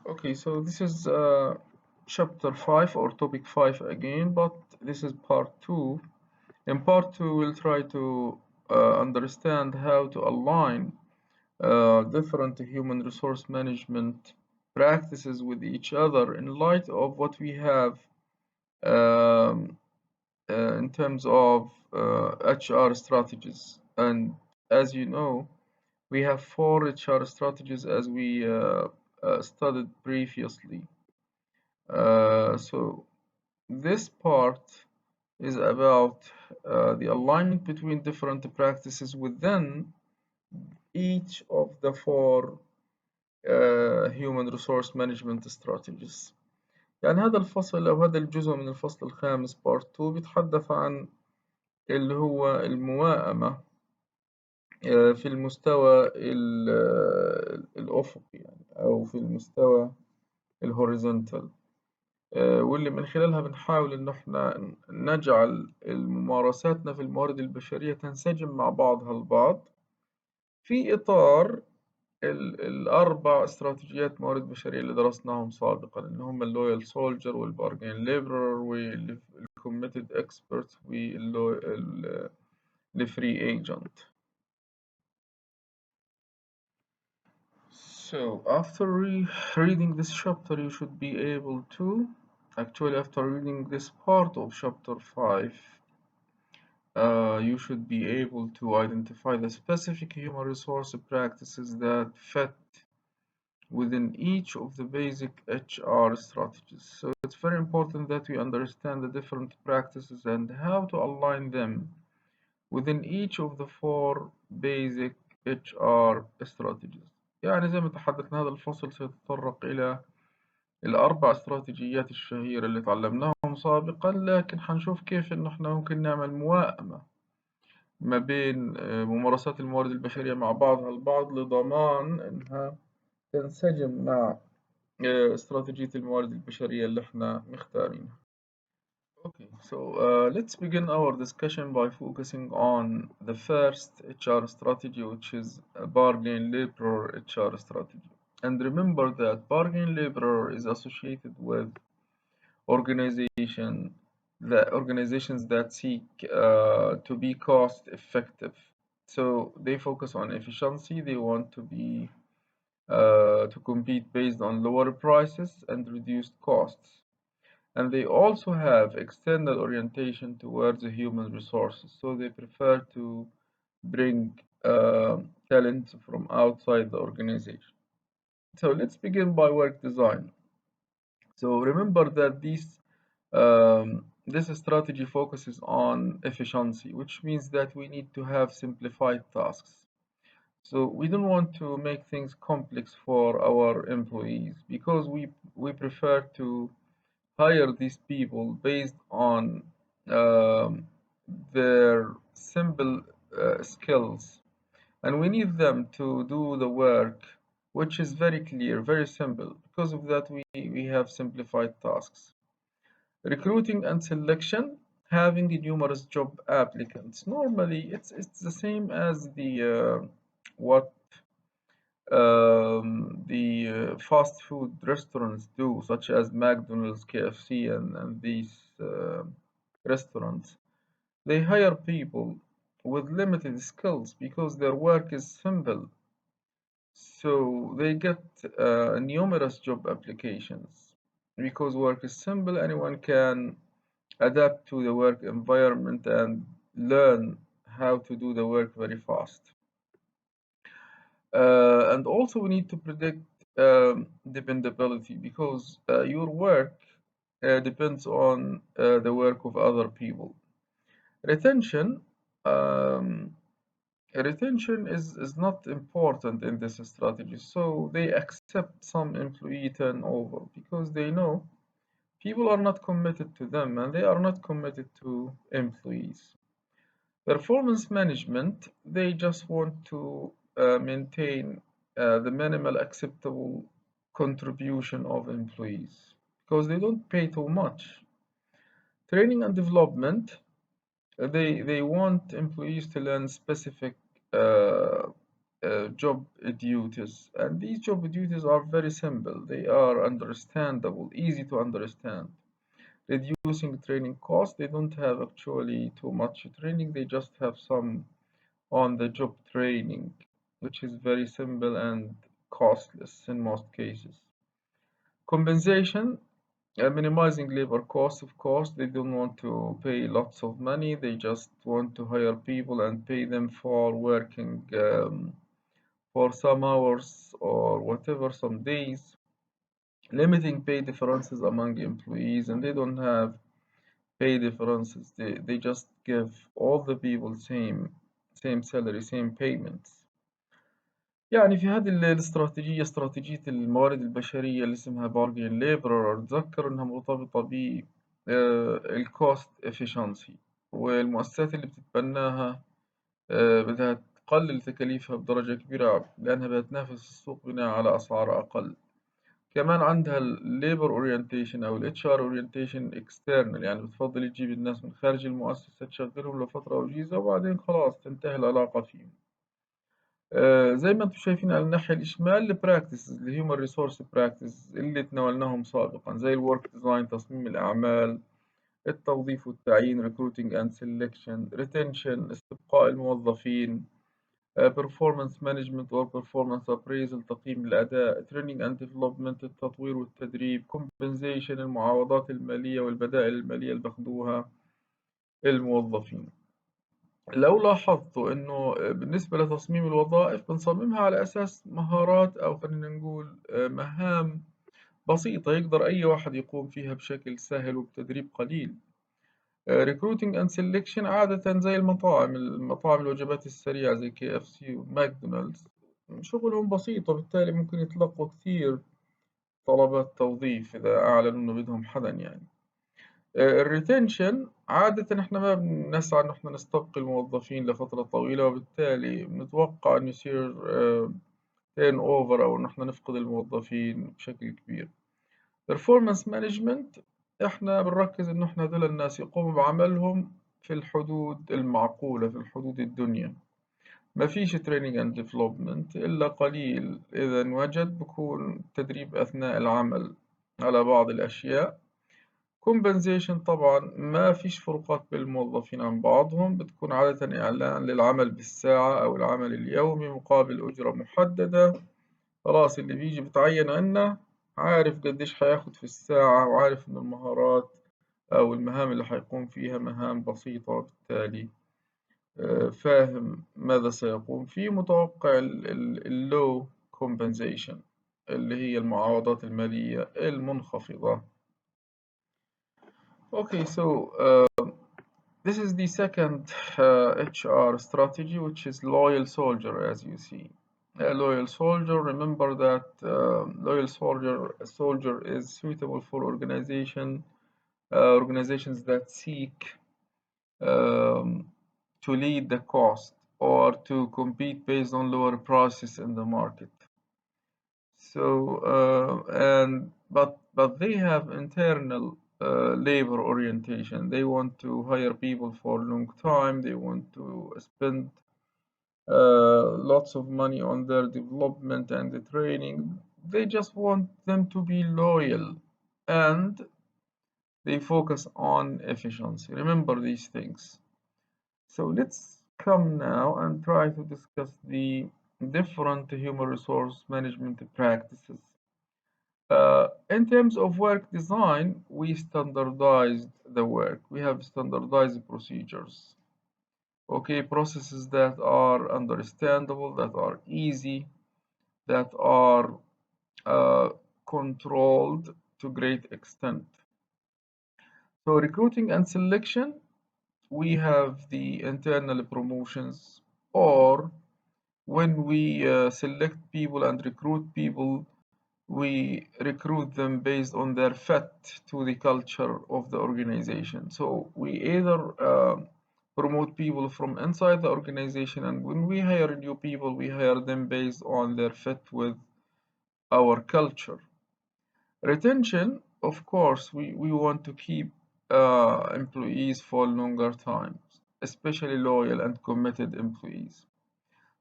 Okay, so this is chapter 5 or topic 5 again, but this is part 2. In part 2, we'll try to understand how to align different human resource management practices with each other in light of what we have um, in terms of HR strategies. And as you know, we have four HR strategies as we studied previously. So this part is about the alignment between different practices within each of the four human resource management strategies. يعني هذا الفصل أو هذا الجزء من الفصل الخامس part 2 بيتحدث عن اللي هو المواءمة في المستوى الأفقي يعني أو في المستوى الهوريزونتال واللي من خلالها بنحاول إن إحنا نجعل ممارساتنا في الموارد البشرية تنسجم مع بعضها البعض في إطار الأربع استراتيجيات موارد بشرية اللي درسناهم سابقا اللي هم اللويال سولجر والبارجين ليبرر والكوميتد اكسبرت والفري ايجنت. So after reading this chapter, you should be able to, actually after reading this part of chapter 5, you should be able to identify the specific human resource practices that fit within each of the basic HR strategies. So it's very important that we understand the different practices and how to align them within each of the four basic HR strategies. يعني زي ما تحدثنا هذا الفصل سيتطرق إلى الأربع استراتيجيات الشهيرة اللي تعلمناهم سابقا، لكن حنشوف كيف إنه إحنا ممكن نعمل موائمة ما بين ممارسات الموارد البشرية مع بعضها البعض لضمان إنها تنسجم مع استراتيجية الموارد البشرية اللي إحنا مختارينها. Okay, so let's begin our discussion by focusing on the first HR strategy, which is a bargain laborer HR strategy. And remember that bargain laborer is associated with organization organizations that seek to be cost effective. So they focus on efficiency. They want to be to compete based on lower prices and reduced costs. And they also have external orientation towards the human resources. So they prefer to bring talent from outside the organization. So let's begin by work design. So remember that this strategy focuses on efficiency, which means that we need to have simplified tasks. So we don't want to make things complex for our employees because we prefer to hire these people based on um, their simple skills, and we need them to do the work which is very clear, very simple. Because of that, we have simplified tasks. Recruiting and selection, having numerous job applicants. Normally, it's the same as what the fast food restaurants do, such as McDonald's, KFC, and these restaurants. They hire people with limited skills because their work is simple. So they get numerous job applications. Because work is simple, anyone can adapt to the work environment and learn how to do the work very fast. And also we need to predict dependability because your work depends on the work of other people. Retention, um, retention is not important in this strategy, so they accept some employee turnover because they know people are not committed to them and they are not committed to employees. Performance management, they just want to maintain the minimal acceptable contribution of employees because they don't pay too much. Training and development, they want employees to learn specific uh, job duties, and these job duties are very simple. They are understandable, easy to understand. Reducing training costs. They don't have actually too much training. They just have some on-the-job training, which is very simple and costless in most cases. Compensation, minimizing labor costs, of course. They don't want to pay lots of money. They just want to hire people and pay them for working for some hours or whatever, some days. Limiting pay differences among employees, and they don't have pay differences. They just give all the people same salary, same payments. يعني في هذه الاستراتيجية استراتيجية الموارد البشرية اللي اسمها bargain labor، أتذكر إنها مرتبطة ب الكوست efficiency، والمؤسسات اللي بتتبناها بدها تقلل تكاليفها بدرجة كبيرة لأنها بدها تنافس السوق بناء على أسعار أقل. كمان عندها ال labor orientation أو ال HR orientation external، يعني بتفضل تجيب الناس من خارج المؤسسة تشغلهم لفترة وجيزة وبعدين خلاص تنتهي العلاقة فيهم. زي ما انتم شايفين على الناحية الشمال البراكتسز الهيومن ريسورس براكتس اللي تناولناهم سابقا، زي الورك ديزاين تصميم الأعمال، التوظيف والتعيين recruiting and selection، retention استبقاء الموظفين، performance management or performance appraisal تقييم الأداء، training and development التطوير والتدريب، compensation المعاوضات المالية والبدائل المالية اللي بياخدوها الموظفين. لو لاحظتوا إنه بالنسبة لتصميم الوظائف بنصممها على أساس مهارات أو خلينا نقول مهام بسيطة يقدر أي واحد يقوم فيها بشكل سهل وبتدريب قليل. Recruiting and selection عادة زي المطاعم الوجبات السريعة زي KFC وماكدونالدز، شغلهم بسيط وبالتالي ممكن يتلقوا كثير طلبات توظيف إذا أعلنوا إنه بدهم حدا يعني. الريتنشن عادة احنا ما بنسعى ان احنا نستبقي الموظفين لفترة طويلة وبالتالي بنتوقع ان يصير تيرن اوفر او ان احنا نفقد الموظفين بشكل كبير. performance management احنا بنركز ان احنا هذول الناس يقوموا بعملهم في الحدود المعقولة في الحدود الدنيا. ما فيش training and development إلا قليل، إذا انوجد بكون تدريب أثناء العمل على بعض الأشياء. compensation طبعا ما فيش فروقات بين الموظفين عن بعضهم، بتكون عادة إعلان للعمل بالساعة أو العمل اليومي مقابل أجرة محددة. خلاص اللي بيجي بتعين عنا عارف قديش حياخد في الساعة وعارف إن المهارات أو المهام اللي حيقوم فيها مهام بسيطة، وبالتالي فاهم ماذا سيقوم فيه. متوقع اللو compensation اللي هي المعاوضات المالية المنخفضة. Okay, so this is the second HR strategy, which is loyal soldier, as you see. A loyal soldier, remember that loyal soldier is suitable for organizations that seek to lead the cost or to compete based on lower prices in the market. So but they have internal labor orientation. They want to hire people for a long time. They want to spend lots of money on their development and the training. They just want them to be loyal, and they focus on efficiency. Remember these things. So let's come now and try to discuss the different human resource management practices. In terms of work design, we standardized the work. We have standardized procedures. Okay, processes that are understandable, that are easy, that are uh, controlled to great extent. So recruiting and selection, we have the internal promotions, or when we select people and recruit people, we recruit them based on their fit to the culture of the organization. So we either promote people from inside the organization, and when we hire new people, we hire them based on their fit with our culture. Retention, of course, we want to keep employees for longer times, especially loyal and committed employees.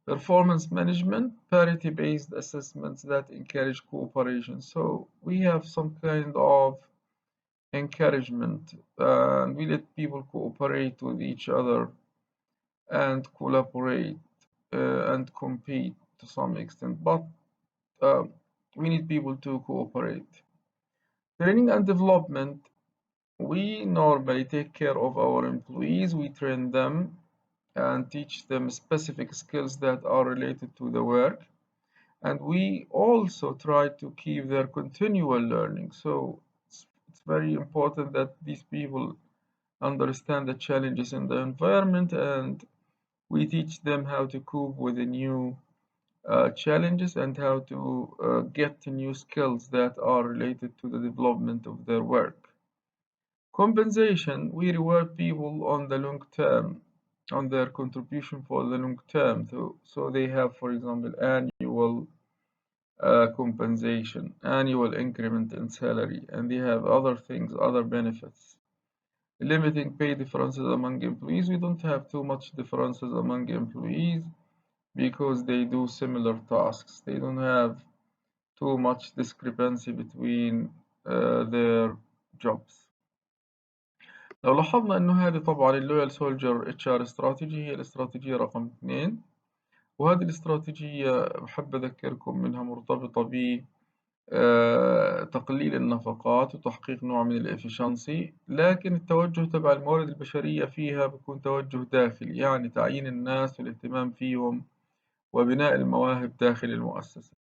Performance management, parity-based assessments that encourage cooperation. So we have some kind of encouragement, and we let people cooperate with each other and collaborate and compete to some extent, but uh, we need people to cooperate. Training and development, we normally take care of our employees, we train them and teach them specific skills that are related to the work. And we also try to keep their continual learning. So it's very important that these people understand the challenges in the environment, and we teach them how to cope with the new challenges and how to get new skills that are related to the development of their work. Compensation, we reward people on the long term, on their contribution for the long term. So they have, for example, annual compensation, annual increment in salary, and they have other things, other benefits. Limiting pay differences among employees. We don't have too much differences among employees because they do similar tasks. They don't have too much discrepancy between their jobs. لو لاحظنا إنه هذه طبعا اللويال سولجر اتش ار استراتيجي هي الاستراتيجية رقم 2، وهذه الاستراتيجية بحب أذكركم منها مرتبطة ب تقليل النفقات وتحقيق نوع من الإفشنسي، لكن التوجه تبع الموارد البشرية فيها بيكون توجه داخلي، يعني تعيين الناس والاهتمام فيهم وبناء المواهب داخل المؤسسة.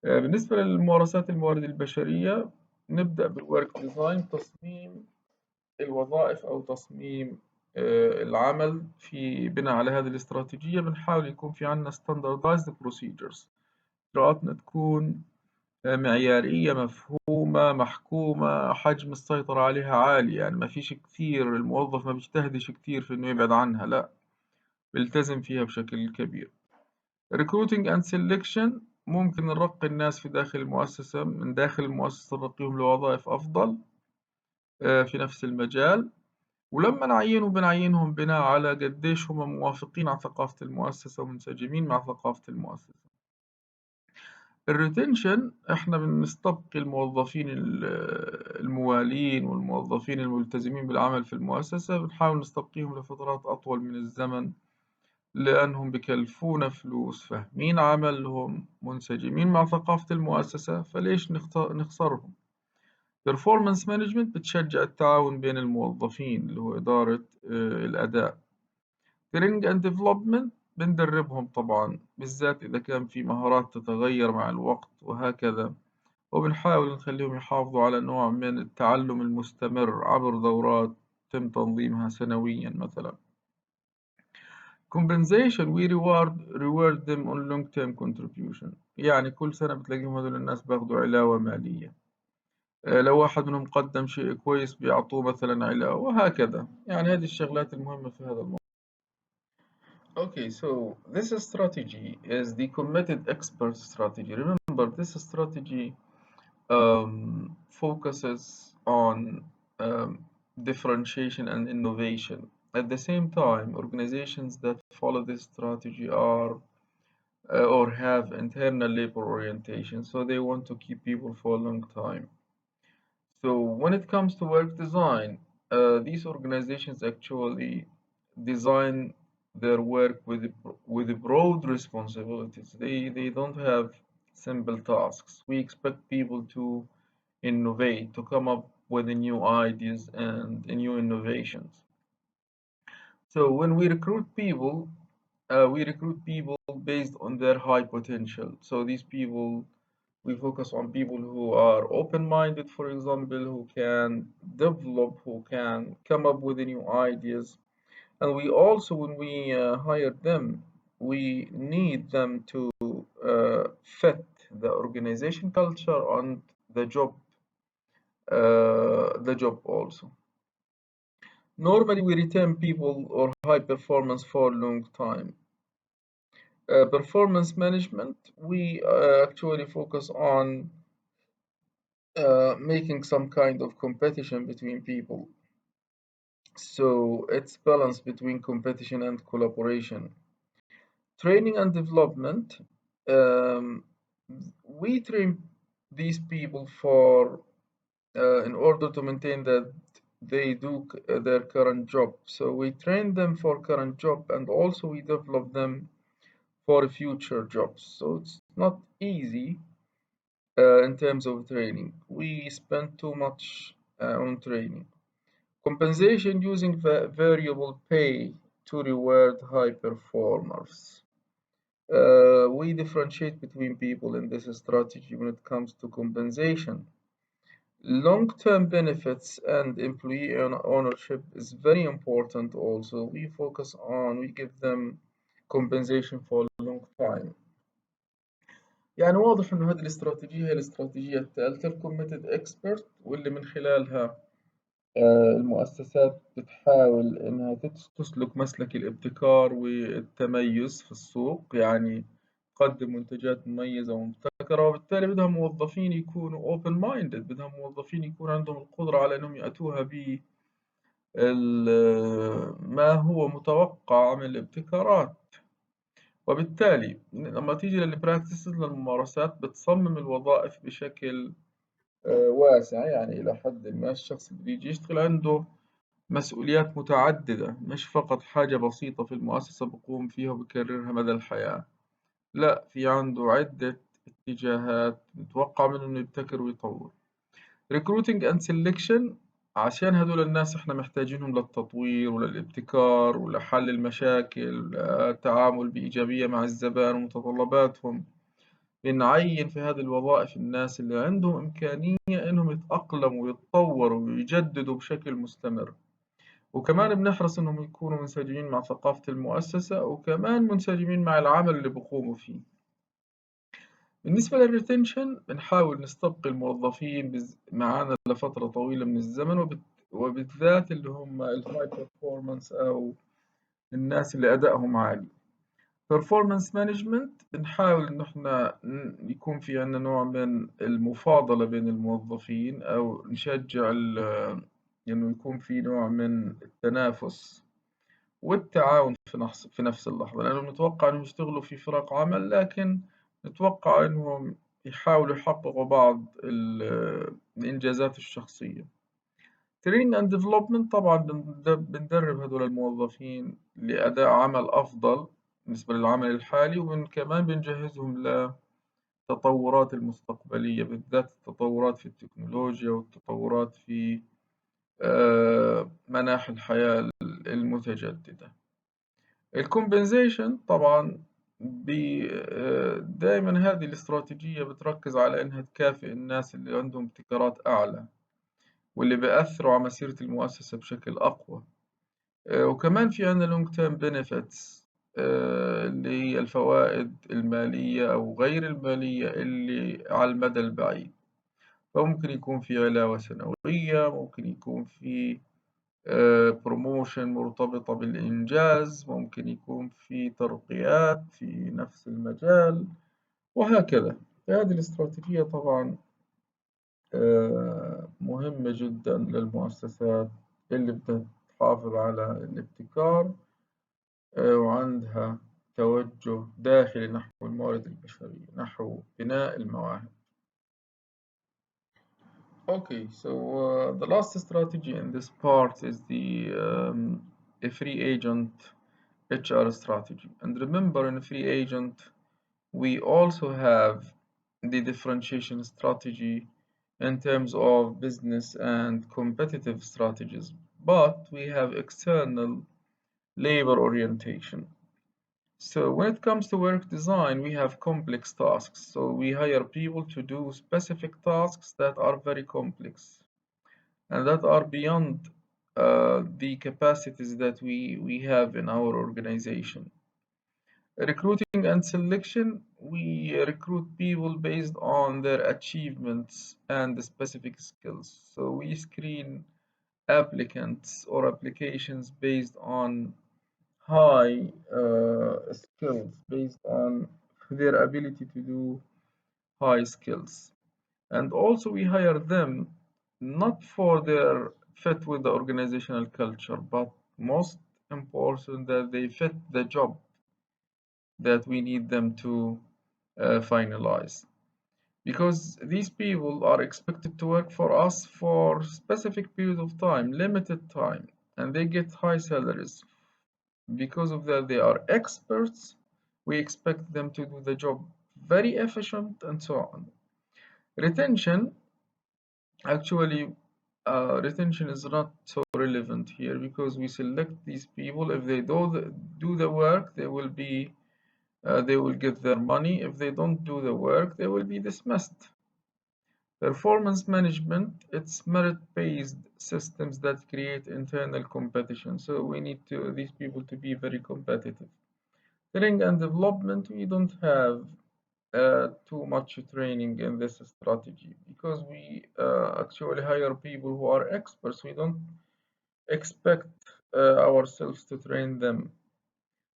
بالنسبة للممارسات الموارد البشرية، نبدأ بالورك ديزاين، تصميم الوظائف أو تصميم العمل. في بناء على هذه الاستراتيجية بنحاول يكون في عندنا standardized procedures، إجراءاتنا تكون معيارية مفهومة محكومة، حجم السيطرة عليها عالي، يعني ما فيش كثير، الموظف ما بيجتهدش كثير في إنه يبعد عنها، لا بيلتزم فيها بشكل كبير. Recruiting and selection، ممكن نرقي الناس في داخل المؤسسة، من داخل المؤسسة نرقيهم لوظائف أفضل في نفس المجال، ولما نعينهم بنعينهم بناء على قديش هم موافقين على ثقافة المؤسسة ومنسجمين مع ثقافة المؤسسة. الريتنشن، احنا بنستبقي الموظفين الموالين والموظفين الملتزمين بالعمل في المؤسسة، بنحاول نستبقيهم لفترات أطول من الزمن لأنهم بكلفونا فلوس، فاهمين عملهم، منسجمين مع ثقافة المؤسسة، فليش نخسرهم. Performance Management بتشجع التعاون بين الموظفين اللي هو إدارة الأداء. Training and Development بندربهم طبعا، بالذات إذا كان في مهارات تتغير مع الوقت وهكذا، وبنحاول نخليهم يحافظوا على نوع من التعلم المستمر عبر دورات تم تنظيمها سنويا مثلا. Compensation، we reward them on long term contribution، يعني كل سنة بتلاقيهم هذول الناس بياخدوا علاوة مالية، لو واحد منهم قدم شيء كويس بيعطوه مثلا علاوة وهكذا، يعني هذه الشغلات المهمة في هذا الموضوع. Okay, so this strategy is the committed expert strategy. Remember, this strategy focuses on differentiation and innovation. At the same time, organizations that follow this strategy are or have internal labor orientation, so they want to keep people for a long time. So when it comes to work design, these organizations actually design their work with broad responsibilities. They don't have simple tasks. We expect people to innovate, to come up with new ideas and new innovations. So when we recruit people based on their high potential. So these people, we focus on people who are open-minded, for example, who can develop, who can come up with new ideas. And we also, when we hire them, we need them to fit the organization culture and the job also. Normally, we retain people or high performance for a long time. Performance management, we actually focus on making some kind of competition between people. So it's balance between competition and collaboration. Training and development. Um, we train these people for in order to maintain that they do their current job. So we train them for current job and also we develop them for future jobs. So it's not easy in terms of training. We spend too much on training. Compensation using variable pay to reward high performers. We differentiate between people in this strategy when it comes to compensation. Long-term benefits and employee ownership is very important also. We give them compensation for a long time. يعني واضح إنه هذه الاستراتيجية هي الاستراتيجية الثالثة الكوميتد اكسبرت واللي من خلالها المؤسسات بتحاول إنها تسلك مسلك الابتكار والتميز في السوق، يعني تقدم منتجات مميزة ومبتكرة، وبالتالي بدها موظفين يكونوا open minded، بدها موظفين يكون عندهم القدرة على إنهم يأتوها ما هو متوقع من الابتكارات. وبالتالي لما تيجي للبراكتسز للممارسات بتصمم الوظائف بشكل واسع، يعني إلى حد ما الشخص اللي بيجي يشتغل عنده مسؤوليات متعددة، مش فقط حاجة بسيطة في المؤسسة بقوم فيها وبكررها مدى الحياة. لا، في عنده عدة اتجاهات نتوقع منه إنه يبتكر ويطور. Recruiting and selection، عشان هدول الناس احنا محتاجينهم للتطوير وللابتكار ولحل المشاكل، التعامل بإيجابية مع الزبائن ومتطلباتهم. بنعين في هذه الوظائف الناس اللي عندهم إمكانية إنهم يتأقلموا ويتطوروا ويجددوا بشكل مستمر. وكمان بنحرص إنهم يكونوا منسجمين مع ثقافة المؤسسة وكمان منسجمين مع العمل اللي بقوموا فيه. بالنسبة للريتنشن بنحاول نستبقي الموظفين معانا لفترة طويلة من الزمن، وبالذات اللي هم الهاي performance أو الناس اللي أدائهم عالي. performance management بنحاول إن إحنا يكون في عندنا نوع من المفاضلة بين الموظفين أو نشجع إنه يكون في نوع من التنافس والتعاون في نفس اللحظة، لأنه نتوقع إنهم يشتغلوا في فرق عمل، لكن نتوقع إنهم يحاولوا يحققوا بعض الإنجازات الشخصية. Training and Development طبعا بندرب هذول الموظفين لأداء عمل أفضل بالنسبة للعمل الحالي، وكمان بنجهزهم للتطورات المستقبلية، بالذات التطورات في التكنولوجيا والتطورات في مناحي الحياة المتجددة. الكومبنسيشن طبعا دائما هذه الاستراتيجية بتركز على إنها تكافئ الناس اللي عندهم ابتكارات أعلى واللي بيأثروا على مسيرة المؤسسة بشكل أقوى. وكمان في عندنا لونج تيرم بنفيتس اللي هي الفوائد المالية أو غير المالية اللي على المدى البعيد. فممكن يكون في علاوة سنوية، ممكن يكون في بروموشن مرتبطة بالإنجاز، ممكن يكون في ترقيات في نفس المجال وهكذا. هذه الاستراتيجية طبعا مهمة جدا للمؤسسات اللي بدها تحافظ على الابتكار وعندها توجه داخلي نحو الموارد البشرية، نحو بناء المواهب. Okay, so the last strategy in this part is the a free agent HR strategy. And remember, in a free agent, we also have the differentiation strategy in terms of business and competitive strategies, but we have external labor orientation. So when it comes to work design, we have complex tasks. So we hire people to do specific tasks that are very complex and that are beyond the capacities that we have in our organization. Recruiting and selection, we recruit people based on their achievements and the specific skills. So we screen applicants or applications based on high skills, based on their ability to do high skills. And also we hire them not for their fit with the organizational culture, but most important that they fit the job. that we need them to finalize. Because these people are expected to work for us for specific period of time, limited time, and they get high salaries. Because of that, they are experts. We expect them to do the job very efficient and so on. Retention, actually, retention is not so relevant here because we select these people. If they do the work, they will get their money. If they don't do the work, they will be dismissed. Performance management, it's merit-based systems that create internal competition. So we need these people to be very competitive. Training and development, we don't have too much training in this strategy because we actually hire people who are experts. We don't expect ourselves to train them.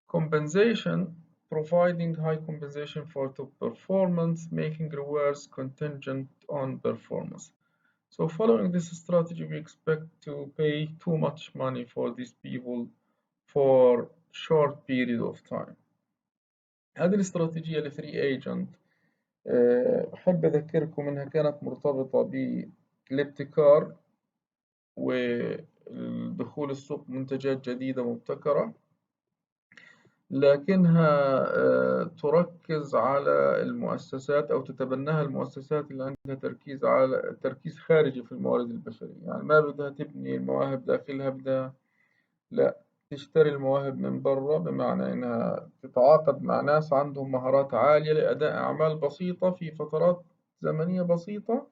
Compensation, providing high compensation for top performance, making rewards contingent on performance. So following this strategy, we expect to pay too much money for these people for short period of time. هذه الاستراتيجية الفري ايجنت أحب أذكركم إنها كانت مرتبطة بالابتكار ودخول السوق منتجات جديدة مبتكرة، لكنها تركز على المؤسسات أو تتبناها المؤسسات اللي عندها تركيز خارجي في الموارد البشرية. يعني ما بدها تبني المواهب داخلها، بدها لا تشتري المواهب من برا، بمعنى إنها تتعاقد مع ناس عندهم مهارات عالية لأداء أعمال بسيطة في فترات زمنية بسيطة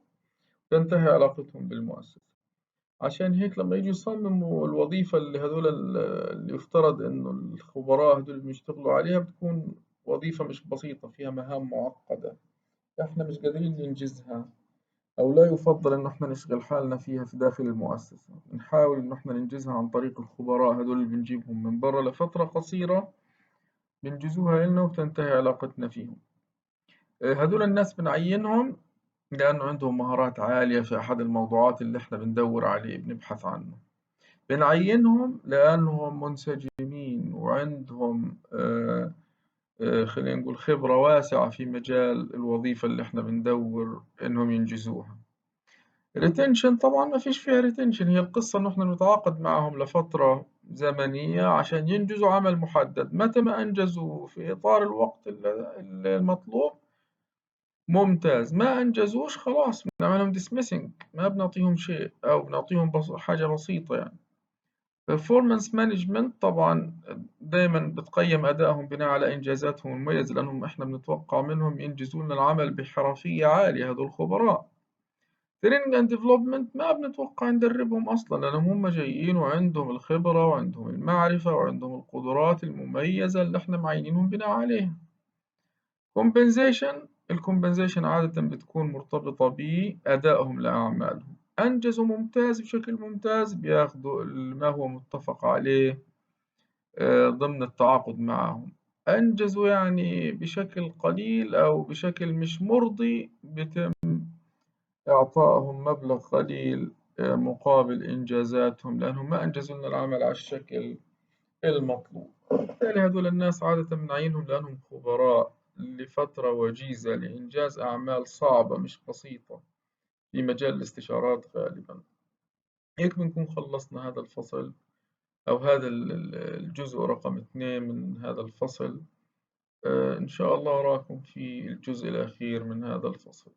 تنتهي علاقتهم بالمؤسسة. عشان هيك لما يجوا يصمموا الوظيفة اللي هذول اللي يفترض إنه الخبراء هذول بيشتغلوا عليها، بتكون وظيفة مش بسيطة، فيها مهام معقدة إحنا مش قادرين ننجزها، أو لا يفضل إنه إحنا نشغل حالنا فيها في داخل المؤسسة. نحاول إنه إحنا ننجزها عن طريق الخبراء هذول اللي بنجيبهم من برا لفترة قصيرة، بنجزوها إلنا وبتنتهي علاقتنا فيهم. هذول الناس بنعينهم لأنه عندهم مهارات عالية في أحد الموضوعات اللي إحنا بندور عليه بنبحث عنه. بنعينهم لأنهم منسجمين وعندهم خلينا نقول خبرة واسعة في مجال الوظيفة اللي إحنا بندور إنهم ينجزوها. ريتنشن طبعا ما فيش فيها ريتنشن، هي القصة إنه إحنا نتعاقد معهم لفترة زمنية عشان ينجزوا عمل محدد. متى ما أنجزوا في إطار الوقت المطلوب ممتاز، ما أنجزوش خلاص بنعملهم dismissing، ما بنعطيهم شيء أو بنعطيهم حاجة بسيطة يعني. performance management طبعا دايما بتقيم أدائهم بناء على إنجازاتهم المميزة، لأنهم إحنا بنتوقع منهم ينجزون لنا العمل بحرفية عالية، هذول خبراء. training and development ما بنتوقع ندربهم أصلا، لأنهم هم جايين وعندهم الخبرة وعندهم المعرفة وعندهم القدرات المميزة اللي إحنا معينينهم بناء عليها. compensation، الcompensation عادة بتكون مرتبطة بأدائهم لأعمالهم. أنجزوا ممتاز بشكل ممتاز بياخدوا ما هو متفق عليه ضمن التعاقد معهم. أنجزوا يعني بشكل قليل أو بشكل مش مرضي، بيتم إعطائهم مبلغ قليل مقابل إنجازاتهم، لأنهم ما أنجزوا لنا العمل على الشكل المطلوب. بالتالي هذول الناس عادة بنعينهم لأنهم خبراء لفترة وجيزة لإنجاز أعمال صعبة مش بسيطة في مجال الاستشارات غالبا. هيك بنكون خلصنا هذا الفصل أو هذا الجزء رقم 2 من هذا الفصل. إن شاء الله أراكم في الجزء الأخير من هذا الفصل.